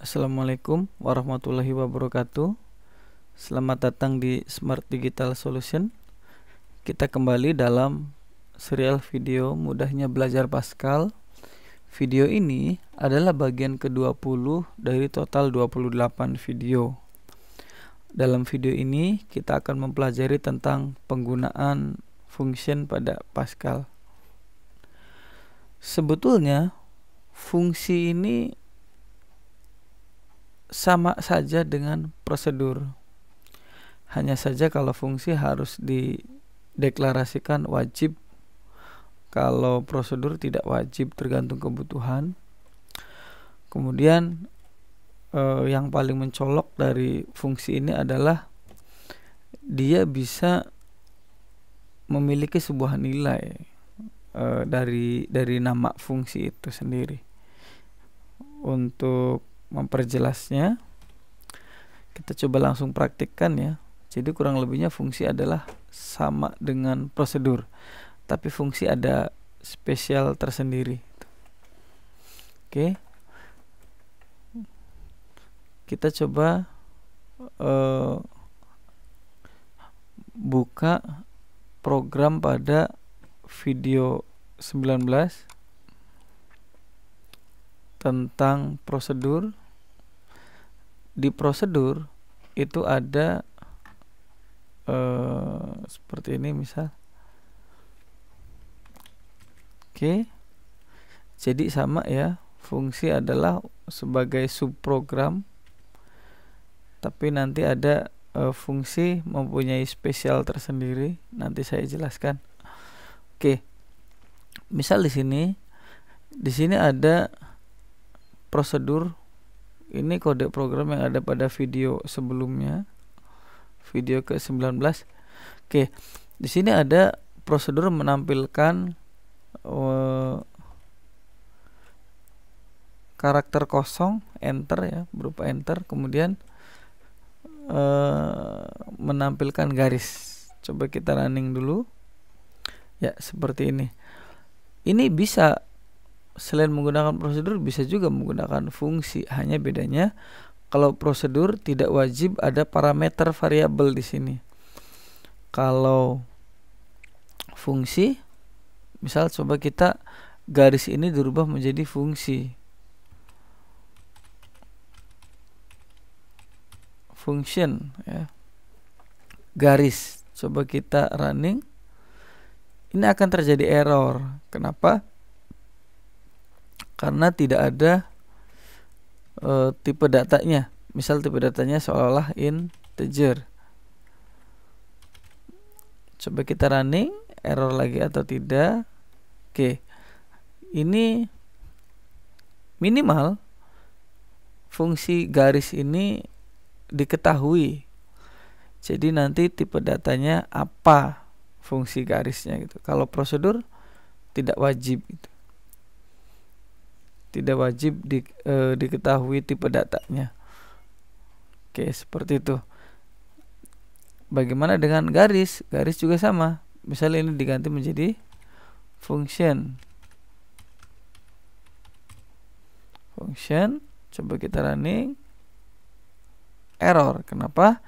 Assalamualaikum warahmatullahi wabarakatuh. Selamat datang di Smart Digital Solution. Kita kembali dalam serial video Mudahnya Belajar Pascal. Video ini adalah bagian ke-20 dari total 28 video. Dalam video ini kita akan mempelajari tentang penggunaan function pada Pascal. Sebetulnya fungsi ini sama saja dengan prosedur. Hanya saja kalau fungsi harus dideklarasikan wajib, kalau prosedur tidak wajib, tergantung kebutuhan. Kemudian yang paling mencolok dari fungsi ini adalah dia bisa memiliki sebuah nilai dari nama fungsi itu sendiri. Untuk memperjelasnya, kita coba langsung praktikkan ya. Jadi kurang lebihnya fungsi adalah sama dengan prosedur, tapi fungsi ada spesial tersendiri. Oke, kita coba buka program pada video 19 tentang prosedur. Di prosedur itu ada seperti ini misal. Oke, jadi sama ya, fungsi adalah sebagai subprogram, tapi nanti ada fungsi mempunyai spesial tersendiri. Nanti saya jelaskan. Oke, misal di sini ada prosedur. Ini kode program yang ada pada video sebelumnya, video ke-19. Oke, di sini ada prosedur menampilkan karakter kosong, enter ya, berupa enter, kemudian menampilkan garis. Coba kita running dulu. Ya, seperti ini. Ini bisa selain menggunakan prosedur, bisa juga menggunakan fungsi. Hanya bedanya kalau prosedur tidak wajib ada parameter variabel di sini. Kalau fungsi, misal coba kita garis ini dirubah menjadi fungsi. Function ya. Garis. Coba kita running. Ini akan terjadi error. Kenapa? Karena tidak ada tipe datanya. Misal tipe datanya seolah-olah integer. Coba kita running, error lagi atau tidak. Oke, ini minimal fungsi garis ini diketahui. Jadi nanti tipe datanya apa fungsi garisnya gitu. Kalau prosedur tidak wajib gitu. Tidak wajib diketahui tipe datanya. Oke, seperti itu. Bagaimana dengan garis? Garis juga sama. Misalnya ini diganti menjadi function. Function. Coba kita running. Error. Kenapa?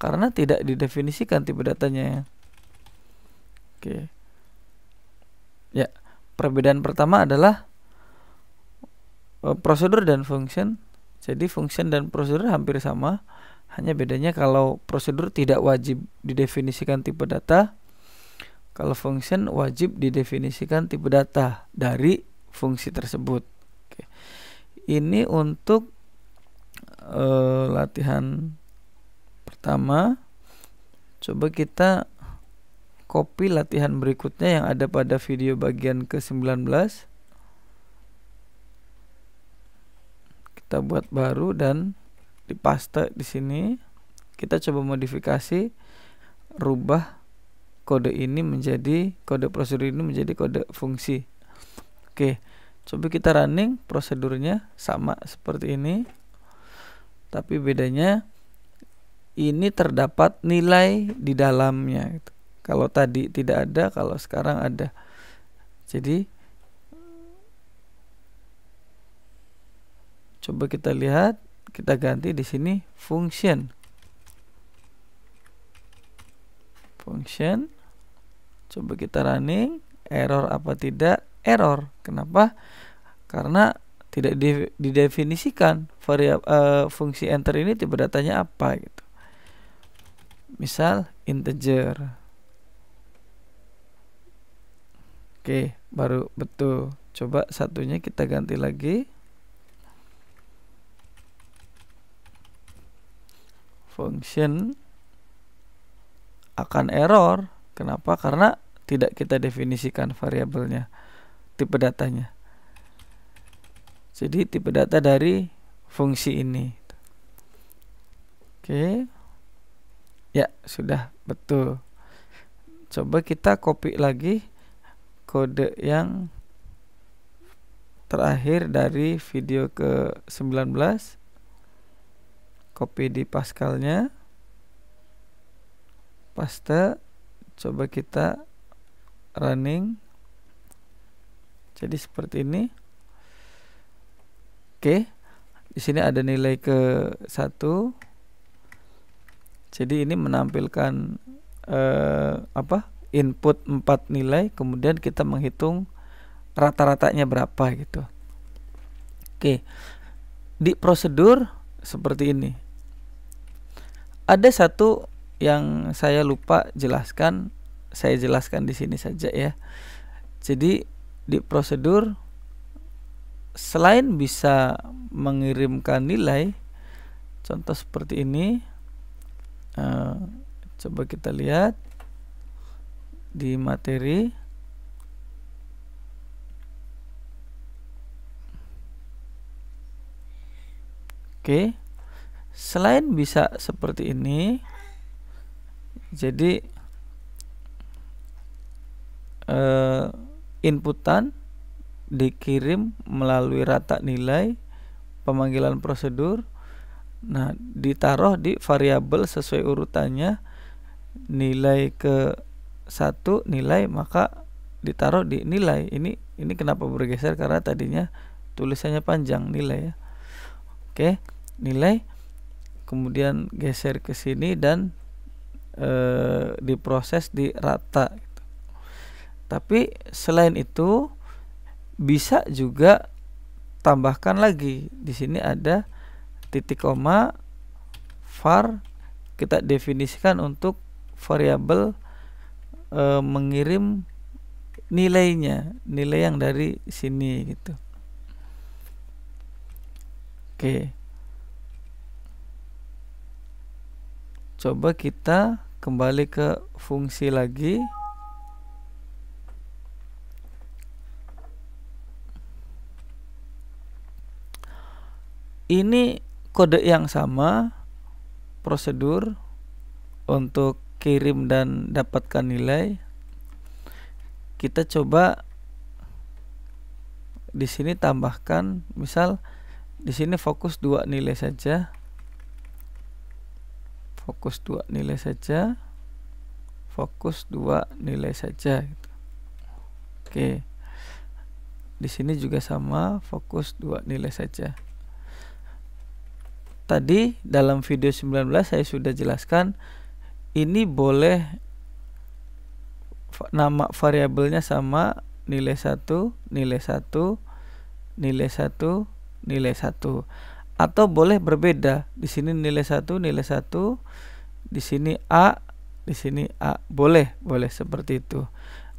Karena tidak didefinisikan tipe datanya. Oke. Ya, perbedaan pertama adalah prosedur dan function. Jadi function dan prosedur hampir sama, hanya bedanya kalau prosedur tidak wajib didefinisikan tipe data, kalau function wajib didefinisikan tipe data dari fungsi tersebut. Oke. Ini untuk latihan pertama. Coba kita copy latihan berikutnya yang ada pada video bagian ke-19. Kita buat baru dan dipaste di sini. Kita coba modifikasi, rubah kode ini menjadi kode prosedur ini menjadi kode fungsi. Oke, coba kita running, prosedurnya sama seperti ini. Tapi bedanya ini terdapat nilai di dalamnya gitu. Kalau tadi tidak ada, kalau sekarang ada. Jadi coba kita lihat kita ganti di sini function. Coba kita running, error apa tidak? Error. Kenapa? Karena tidak didefinisikan fungsi enter ini tipe datanya apa gitu. Misal integer. Oke, baru betul. Coba satunya kita ganti lagi. Function akan error. Kenapa? Karena tidak kita definisikan variabelnya, tipe datanya. Jadi tipe data dari fungsi ini. Oke. Ya, sudah betul. Coba kita copy lagi kode yang terakhir dari video ke-19. Copy di Pascalnya. Paste. Coba kita running. Jadi seperti ini. Oke. Di sini ada nilai ke-1. Jadi ini menampilkan input 4 nilai, kemudian kita menghitung rata-ratanya berapa gitu. Oke. Di prosedur seperti ini. Ada satu yang saya lupa jelaskan, saya jelaskan di sini saja ya. Jadi di prosedur selain bisa mengirimkan nilai, contoh seperti ini, coba kita lihat di materi. Oke, selain bisa seperti ini, jadi inputan dikirim melalui rata nilai pemanggilan prosedur. Nah, ditaruh di variabel sesuai urutannya, nilai ke-1 nilai, maka ditaruh di nilai. Ini kenapa bergeser? Karena tadinya tulisannya panjang nilai ya. Oke, nilai, kemudian geser ke sini dan diproses di rata gitu. Tapi selain itu bisa juga tambahkan lagi. Di sini ada titik koma var, kita definisikan untuk variabel mengirim nilainya, nilai yang dari sini gitu. Oke. Coba kita kembali ke fungsi lagi. Ini kode yang sama, prosedur untuk kirim dan dapatkan nilai. Kita coba di sini tambahkan, misal di sini fokus 2 nilai saja. Fokus 2 nilai saja. Fokus 2 nilai saja gitu. Oke. Di sini juga sama, fokus 2 nilai saja. Tadi dalam video 19 saya sudah jelaskan, ini boleh nama variabelnya sama, nilai 1, nilai 1, nilai 1, nilai 1. Atau boleh berbeda. Di sini nilai 1, nilai 1, di sini A, di sini A. Boleh seperti itu.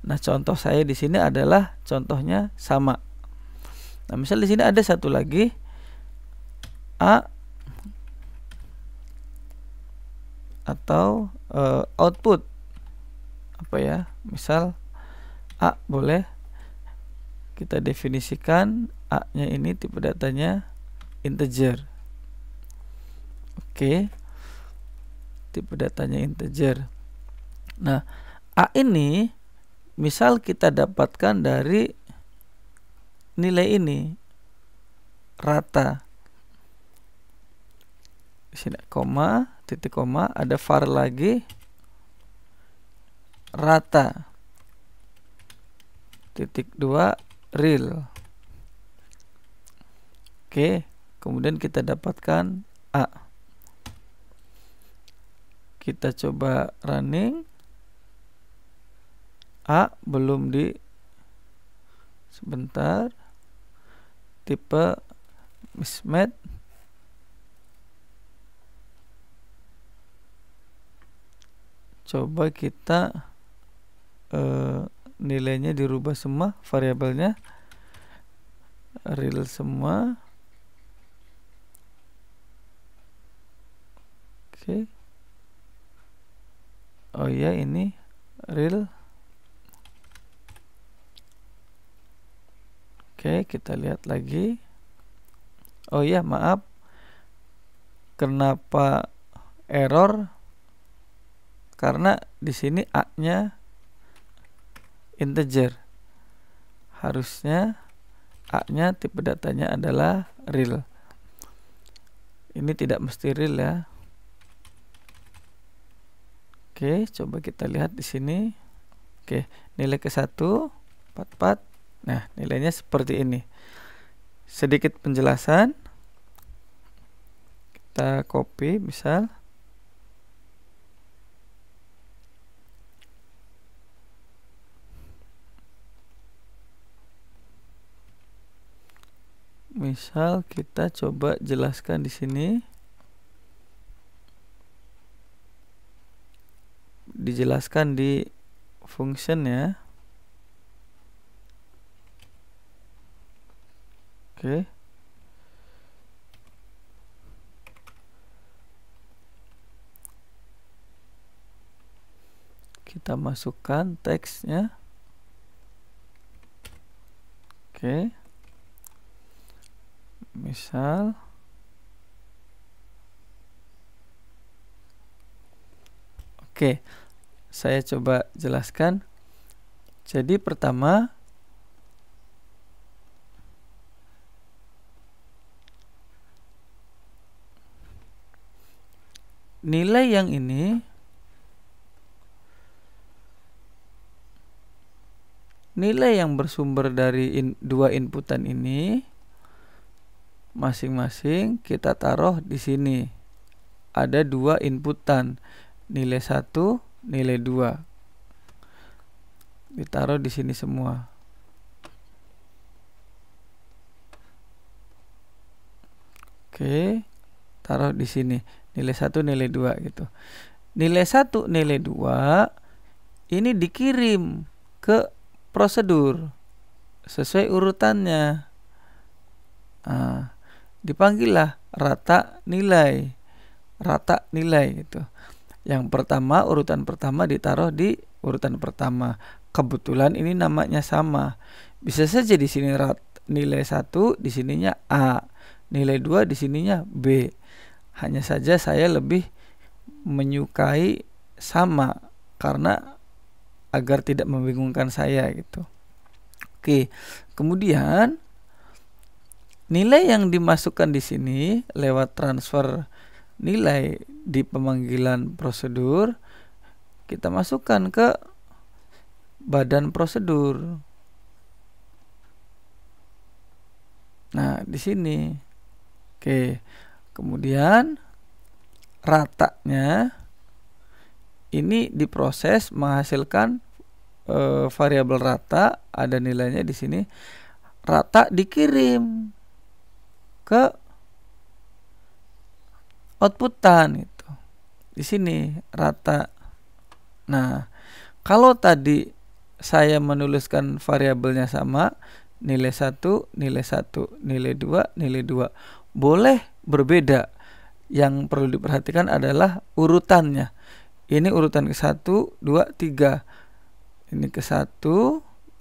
Nah, contoh saya di sini adalah contohnya sama. Nah, misal di sini ada satu lagi A atau output apa ya? Misal A boleh kita definisikan A-nya ini tipe datanya integer. Oke. Tipe datanya integer. Nah, A ini misal kita dapatkan dari nilai ini rata. Di sini koma, titik koma, ada var lagi rata. Titik 2 real. Oke, kemudian kita dapatkan A. Kita coba running. A belum di, sebentar, tipe mismatch. Coba kita nilainya dirubah semua, variabelnya real semua. Oke. Oh iya, ini real. Oke, kita lihat lagi. Oh iya, maaf. Kenapa error? Karena di sini A-nya integer. Harusnya A-nya tipe datanya adalah real. Ini tidak mesti real ya. Oke, coba kita lihat di sini. Oke, nilai ke-1 44. Nah, nilainya seperti ini. Sedikit penjelasan. Kita copy misal. Misal kita coba jelaskan di sini. Dijelaskan di function ya. Oke. Kita masukkan teksnya. Oke. Misal oke, saya coba jelaskan. Jadi pertama, nilai yang ini, nilai yang bersumber dari dua inputan ini masing-masing kita taruh di sini. Ada dua inputan, nilai 1, nilai 2. Ditaruh di sini semua. Oke, taruh di sini. Nilai 1, nilai 2 gitu. Nilai 1, nilai 2 ini dikirim ke prosedur sesuai urutannya. Nah, dipanggillah rata nilai. Rata nilai gitu. Yang pertama, urutan pertama ditaruh di urutan pertama. Kebetulan ini namanya sama. Bisa saja di sini nilai 1, di sininya A. Nilai 2 di sininya B. Hanya saja saya lebih menyukai sama karena agar tidak membingungkan saya gitu. Oke. Kemudian nilai yang dimasukkan di sini lewat transfer nilai di pemanggilan prosedur kita masukkan ke badan prosedur. Nah, di sini. Oke. Kemudian ratanya ini diproses menghasilkan variabel rata, ada nilainya di sini. Rata dikirim ke outputan itu. Di sini rata. Nah, kalau tadi saya menuliskan variabelnya sama, nilai 1, nilai 1, nilai 2, nilai 2. Boleh berbeda. Yang perlu diperhatikan adalah urutannya. Ini urutan ke-1, 2, 3. Ini ke-1,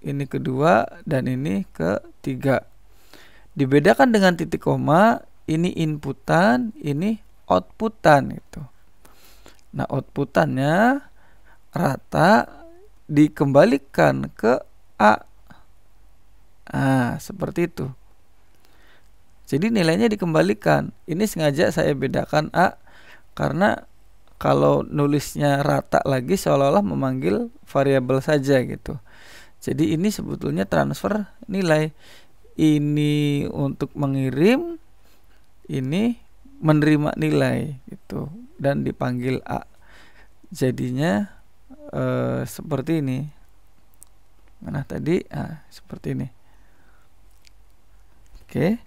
ini ke-2, dan ini ke-3. Dibedakan dengan titik koma, ini inputan, ini outputan itu. Nah, outputannya rata dikembalikan ke A. Nah, seperti itu. Jadi nilainya dikembalikan. Ini sengaja saya bedakan A karena kalau nulisnya rata lagi seolah-olah memanggil variabel saja gitu. Jadi ini sebetulnya transfer nilai. Ini untuk mengirim, ini menerima nilai gitu dan dipanggil A. Jadinya seperti ini. Mana tadi? Seperti ini. Oke.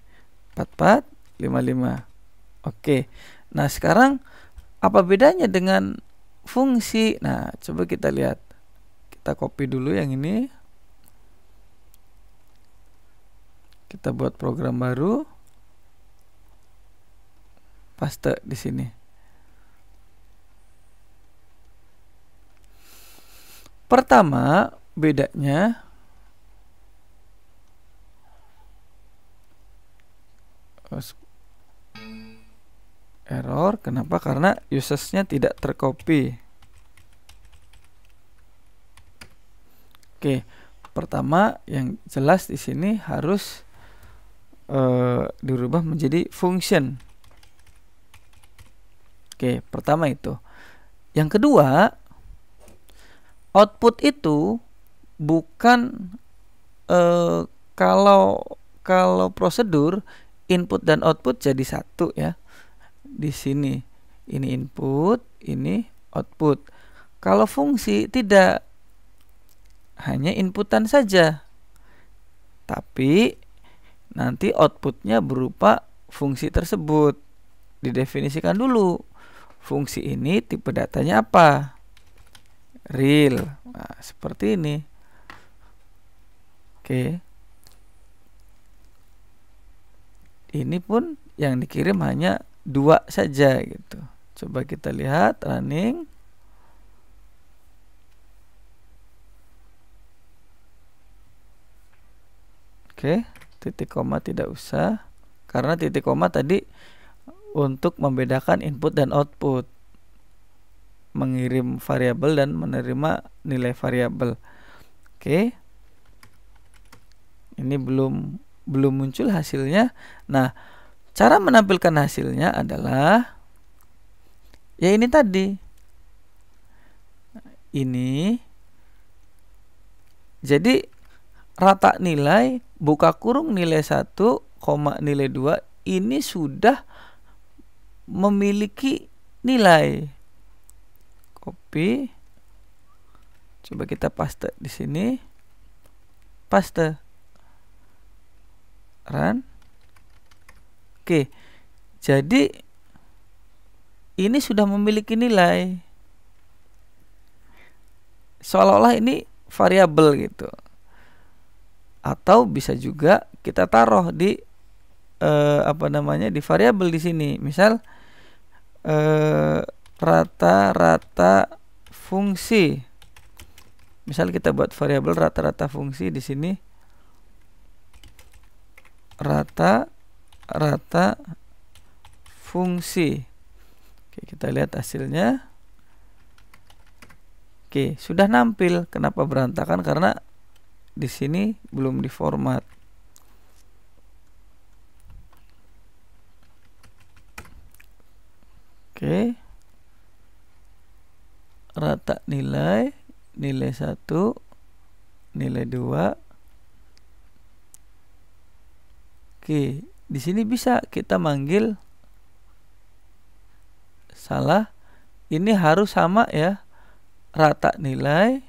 44 55. Oke. Nah, sekarang apa bedanya dengan fungsi? Nah, coba kita lihat. Kita copy dulu yang ini. Kita buat program baru. Paste di sini. Pertama, bedanya error. Kenapa? Karena usage-nya tidak tercopy. Oke, pertama yang jelas di sini harus dirubah menjadi function. Oke, pertama itu. Yang kedua, output itu bukan kalau prosedur input dan output jadi satu ya. Di sini ini input, ini output. Kalau fungsi tidak, hanya inputan saja. Tapi nanti outputnya berupa fungsi tersebut. Didefinisikan dulu. Fungsi ini tipe datanya apa? Real. Nah, seperti ini. Oke. Ini pun yang dikirim hanya 2 saja gitu. Coba kita lihat running. Oke, titik koma tidak usah karena titik koma tadi untuk membedakan input dan output, mengirim variabel dan menerima nilai variabel. Oke, ini belum muncul hasilnya. Nah, cara menampilkan hasilnya adalah ya ini tadi. Ini jadi rata nilai buka kurung nilai 1, nilai 2 ini sudah memiliki nilai. Copy. Coba kita paste di sini. Paste. Run. Oke. Jadi ini sudah memiliki nilai. Seolah-olah ini variabel gitu. Atau bisa juga kita taruh di di variabel di sini. Misal rata-rata fungsi. Misal kita buat variabel rata-rata fungsi di sini. Rata-rata fungsi. Oke, kita lihat hasilnya. Oke, sudah nampil. Kenapa berantakan? Karena di sini belum diformat. Oke. Rata nilai 1, nilai 2. Oke, di sini bisa kita manggil salah. Ini harus sama ya. Rata nilai.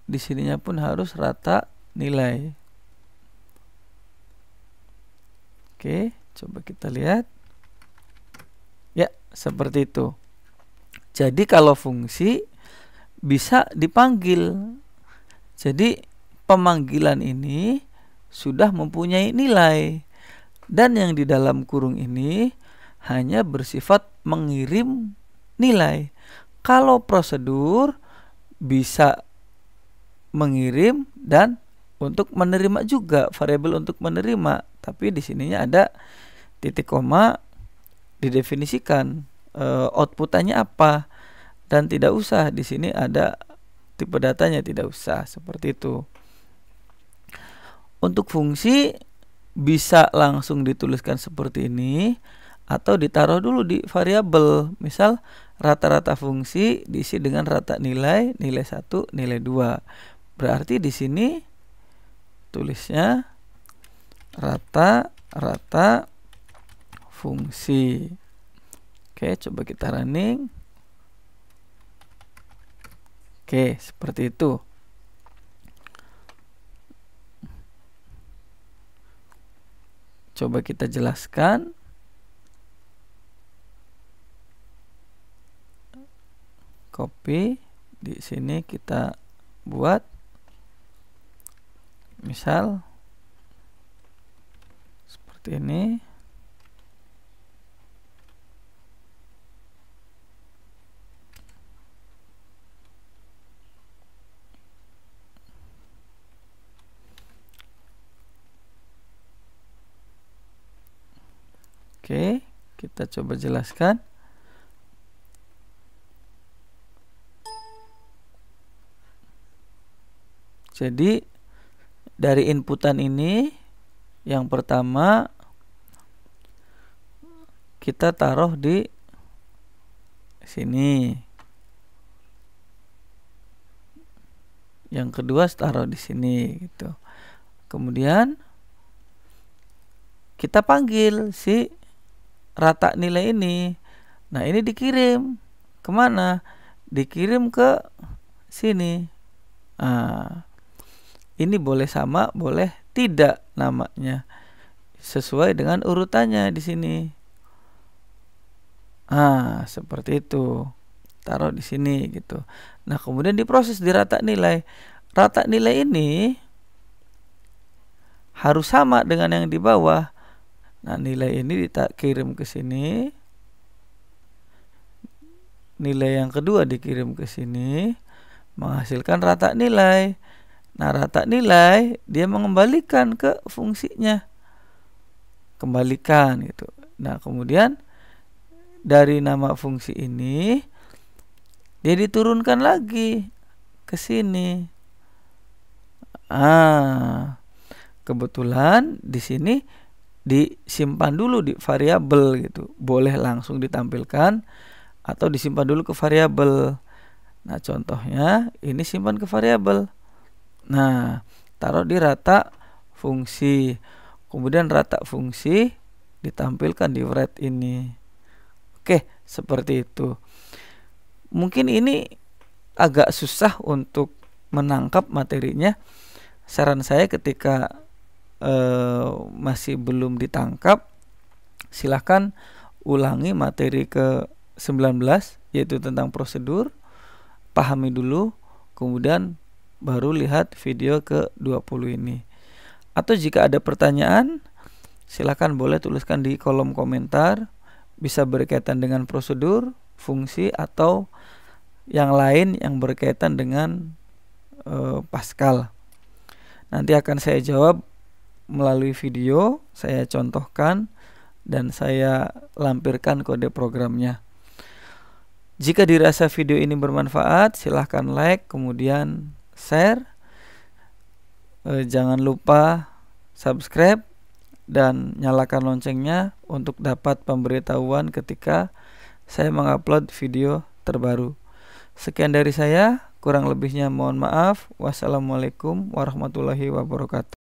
Di sininya pun harus rata nilai. Oke, coba kita lihat. Ya, seperti itu. Jadi kalau fungsi bisa dipanggil. Jadi pemanggilan ini sudah mempunyai nilai. Dan yang di dalam kurung ini hanya bersifat mengirim nilai. Kalau prosedur bisa mengirim dan untuk menerima juga, variabel untuk menerima. Tapi di sininya ada titik koma, didefinisikan outputannya apa, dan tidak usah di sini ada tipe datanya, tidak usah seperti itu. Untuk fungsi bisa langsung dituliskan seperti ini atau ditaruh dulu di variabel. Misal rata-rata fungsi diisi dengan rata nilai 1, nilai 2. Berarti di sini tulisnya rata fungsi. Oke, coba kita running. Oke, seperti itu. Coba kita jelaskan. Copy, di sini kita buat misal seperti ini. Oke, kita coba jelaskan. Jadi dari inputan ini, yang pertama kita taruh di sini, yang kedua taruh di sini gitu. Kemudian kita panggil si rata nilai ini. Nah, ini dikirim kemana? Dikirim ke sini. Nah, ini boleh sama, boleh tidak namanya, sesuai dengan urutannya di sini. Nah, seperti itu. Taruh di sini gitu. Nah, kemudian diproses di rata nilai. Rata nilai ini harus sama dengan yang di bawah. Nah, nilai ini dikirim ke sini. Nilai yang kedua dikirim ke sini, menghasilkan rata nilai. Nah, rata nilai dia mengembalikan ke fungsinya. Kembalikan gitu. Nah, kemudian dari nama fungsi ini dia diturunkan lagi ke sini. Kebetulan di sini disimpan dulu di variabel gitu. Boleh langsung ditampilkan atau disimpan dulu ke variabel. Nah, contohnya ini simpan ke variabel. Nah, taruh di rata fungsi. Kemudian rata fungsi ditampilkan di write ini. Oke, seperti itu. Mungkin ini agak susah untuk menangkap materinya. Saran saya ketika masih belum ditangkap, silahkan ulangi materi ke-19, yaitu tentang prosedur. Pahami dulu, kemudian baru lihat video ke-20 ini. Atau jika ada pertanyaan, silahkan boleh tuliskan di kolom komentar. Bisa berkaitan dengan prosedur, fungsi, atau yang lain yang berkaitan dengan Pascal. Nanti akan saya jawab melalui video, saya contohkan dan saya lampirkan kode programnya. Jika dirasa video ini bermanfaat, silahkan like, kemudian share. Jangan lupa subscribe dan nyalakan loncengnya untuk dapat pemberitahuan ketika saya mengupload video terbaru. Sekian dari saya, kurang lebihnya mohon maaf. Wassalamualaikum warahmatullahi wabarakatuh.